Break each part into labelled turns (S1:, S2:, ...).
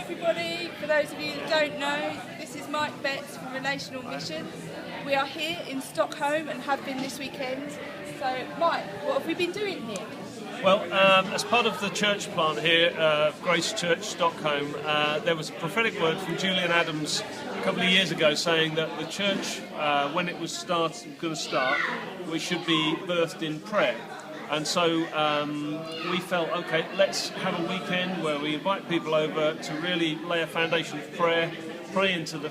S1: everybody. For those of you that don't know, this is Mike Betts from Relational Mission. We are here in Stockholm and have been this weekend. So, Mike, what have we been doing here?
S2: Well, as part of the church plant here, Grace Church Stockholm, there was a prophetic word from Julian Adams a couple of years ago saying that the church, when it was going to start, we should be birthed in prayer. And so we felt, okay, let's have a weekend where we invite people over to really lay a foundation of prayer, pray into the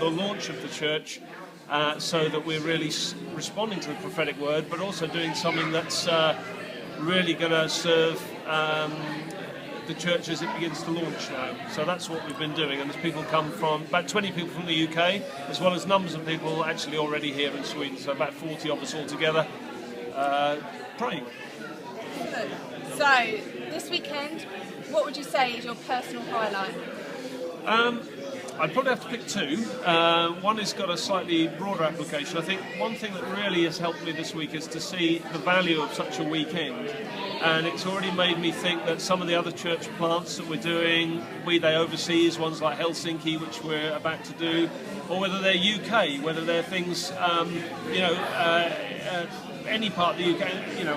S2: launch of the church, so that we're really responding to the prophetic word, but also doing something that's really going to serve the church as it begins to launch now. So that's what we've been doing, and there's people come from, about 20 people from the UK, as well as numbers of people actually already here in Sweden, so about 40 of us all together. Praying.
S1: So, this weekend, what would you say is your personal highlight?
S2: I'd probably have to pick two. One has got a slightly broader application. I think one thing that really has helped me this week is to see the value of such a weekend. And it's already made me think that some of the other church plants that we're doing, be they overseas, ones like Helsinki, which we're about to do, or whether they're UK, whether they're things, any part of the UK,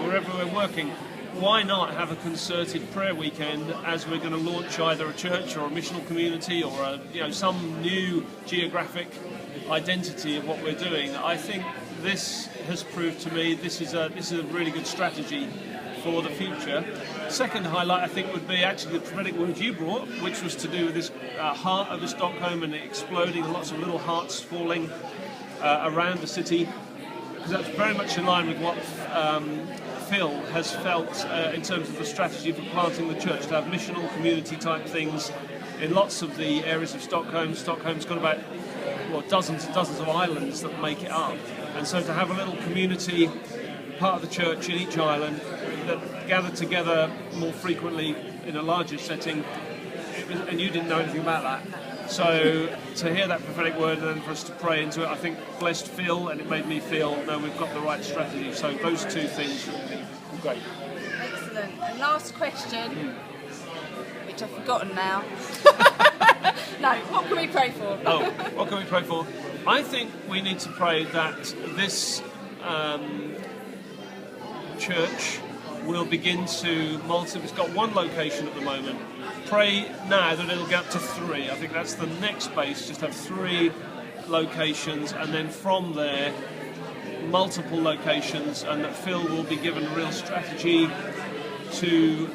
S2: wherever we're working, why not have a concerted prayer weekend as we're going to launch either a church or a missional community or some new geographic identity of what we're doing. I think this has proved to me this is a really good strategy for the future. Second highlight, I think, would be actually the prophetic word you brought, which was to do with this heart over Stockholm and it exploding and lots of little hearts falling around the city. Because that's very much in line with what Phil has felt in terms of the strategy for planting the church, to have missional community type things in lots of the areas of Stockholm. Stockholm's got about dozens and dozens of islands that make it up, and so to have a little community part of the church in each island that gather together more frequently in a larger setting, and you didn't know anything about that. So to hear that prophetic word and then for us to pray into it, I think blessed Phil, and it made me feel, no, we've got the right strategy. So those two things really great.
S1: Excellent. And last question, which I've forgotten now. No, what can we pray for?
S2: Oh, what can we pray for? I think we need to pray that this church will begin to multiply. It's got one location at the moment. Pray now that it'll get up to 3. I think that's the next base, just have 3 locations, and then from there multiple locations, and that Phil will be given a real strategy to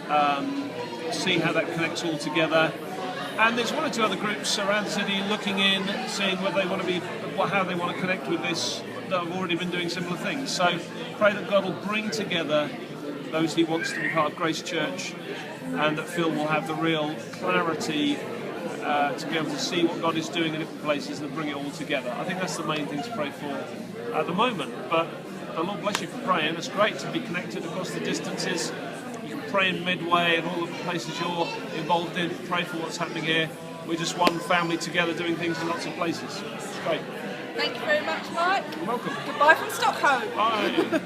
S2: see how that connects all together. And there's 1 or 2 other groups around the city looking in, seeing whether they want to be, how they want to connect with this, that have already been doing similar things. So pray that God will bring together those He wants to be part of Grace Church, and that Phil will have the real clarity to be able to see what God is doing in different places and bring it all together. I think that's the main thing to pray for at the moment. But the Lord bless you for praying. It's great to be connected across the distances. You can pray in Midway and all of the places you're involved in. Pray for what's happening here. We're just one family together doing things in lots of places. It's great.
S1: Thank you very much, Mike.
S2: You're welcome.
S1: Goodbye from Stockholm.
S2: Bye.